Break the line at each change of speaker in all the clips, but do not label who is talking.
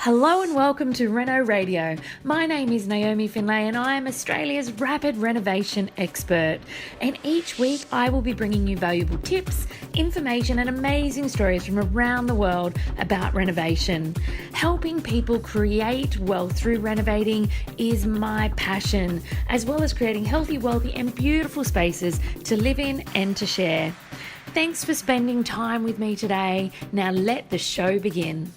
Hello and welcome to Reno Radio. My name is Naomi Findlay and I am Australia's rapid renovation expert. And each week I will be bringing you valuable tips, information and amazing stories from around the world about renovation. Helping people create wealth through renovating is my passion, as well as creating healthy, wealthy and beautiful spaces to live in and to share. Thanks for spending time with me today. Now let the show begin.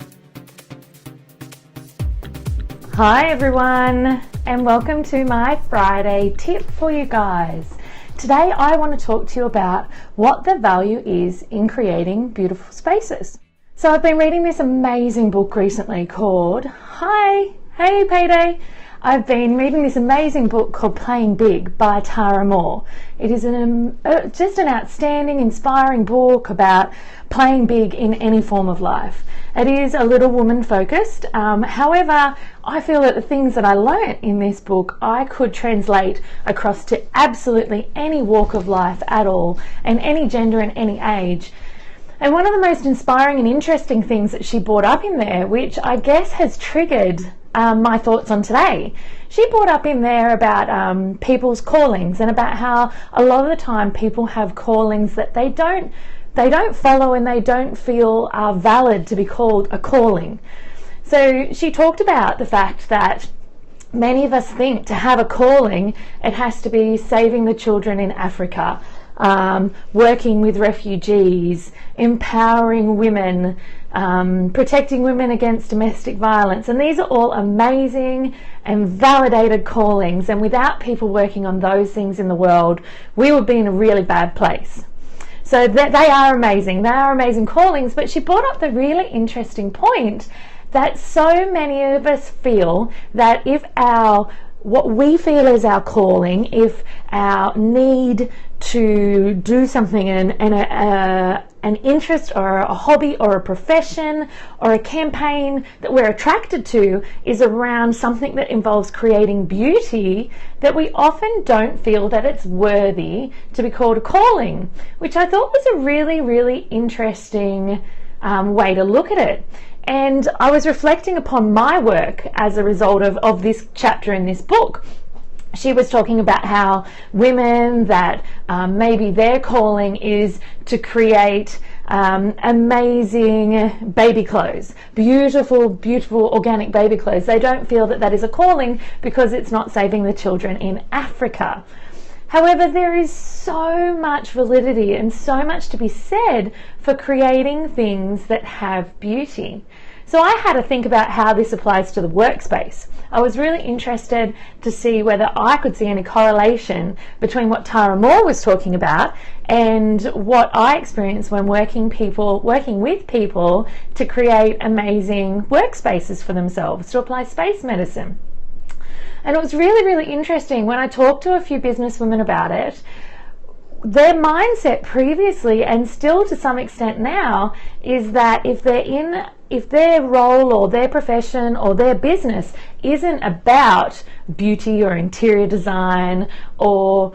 Hi everyone, and welcome to my Friday tip for you guys. Today I want to talk to you about what the value is in creating beautiful spaces. So I've been reading this amazing book recently called Hey Payday. I've been reading this amazing book called Playing Big by Tara Mohr. It is just an outstanding, inspiring book about playing big in any form of life. It is a little woman focused. However, I feel that the things that I learnt in this book, I could translate across to absolutely any walk of life at all, and any gender and any age. And one of the most inspiring and interesting things that she brought up in there, which I guess has triggered my thoughts on today. She brought up in there about people's callings and about how a lot of the time people have callings that they don't follow and they don't feel are valid to be called a calling. So she talked about the fact that many of us think to have a calling, it has to be saving the children in Africa, working with refugees, empowering women, protecting women against domestic violence. And these are all amazing and validated callings. And without people working on those things in the world, we would be in a really bad place. So they are amazing. They are amazing callings. But she brought up the really interesting point that so many of us feel that if what we feel is our calling, if our need to do something and an interest or a hobby or a profession or a campaign that we're attracted to is around something that involves creating beauty, that we often don't feel that it's worthy to be called a calling, which I thought was a really, really interesting way to look at it. And I was reflecting upon my work as a result of this chapter in this book. She was talking about how women that maybe their calling is to create amazing baby clothes, beautiful, beautiful organic baby clothes. They don't feel that that is a calling because it's not saving the children in Africa. However, there is so much validity and so much to be said for creating things that have beauty. So I had to think about how this applies to the workspace. I was really interested to see whether I could see any correlation between what Tara Mohr was talking about and what I experienced when working with people to create amazing workspaces for themselves, to apply space medicine. And it was really, really interesting when I talked to a few businesswomen about it. Their mindset previously, and still to some extent now, is that if their role or their profession or their business isn't about beauty or interior design or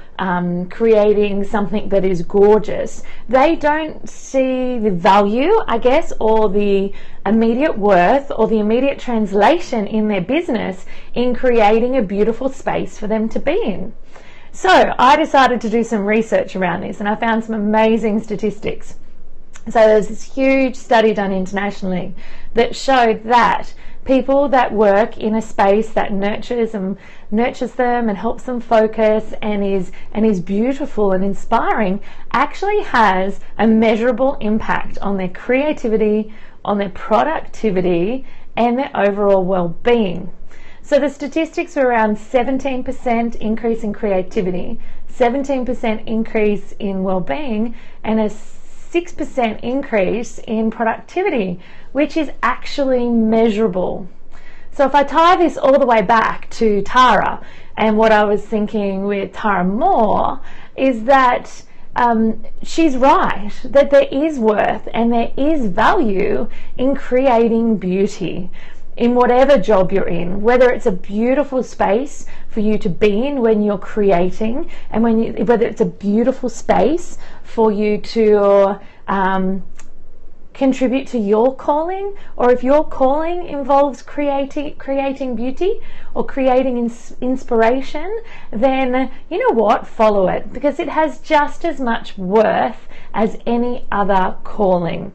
creating something that is gorgeous, they don't see the value, I guess, or the immediate worth or the immediate translation in their business in creating a beautiful space for them to be in. So I decided to do some research around this, and I found some amazing statistics. So there's this huge study done internationally that showed that people that work in a space that nurtures them and helps them focus and is beautiful and inspiring actually has a measurable impact on their creativity, on their productivity, and their overall well-being. So the statistics were around 17% increase in creativity, 17% increase in well-being, and a 6% increase in productivity, which is actually measurable. So if I tie this all the way back to Tara, and what I was thinking with Tara Mohr is that she's right, that there is worth and there is value in creating beauty in whatever job you're in, whether it's a beautiful space for you to be in when you're creating, and whether it's a beautiful space for you to contribute to your calling, or if your calling involves creating beauty or creating inspiration, then you know what, follow it, because it has just as much worth as any other calling.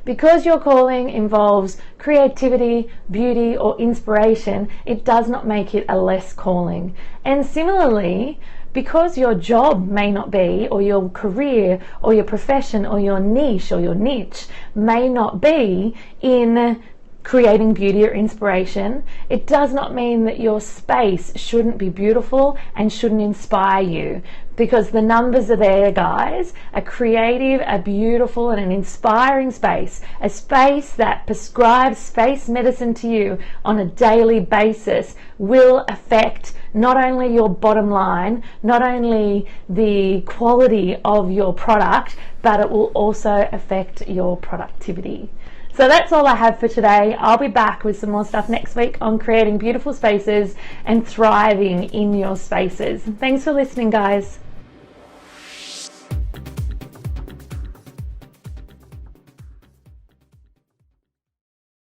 Because your calling involves creativity, beauty, or inspiration, it does not make it a less calling. And similarly, because your job may not be, or your career, or your profession, or your niche, or your niche may not be in creating beauty or inspiration, it does not mean that your space shouldn't be beautiful and shouldn't inspire you, because the numbers are there, guys. A creative, a beautiful, and an inspiring space, a space that prescribes space medicine to you on a daily basis, will affect not only your bottom line, not only the quality of your product, but it will also affect your productivity. So that's all I have for today. I'll be back with some more stuff next week on creating beautiful spaces and thriving in your spaces. Thanks for listening, guys.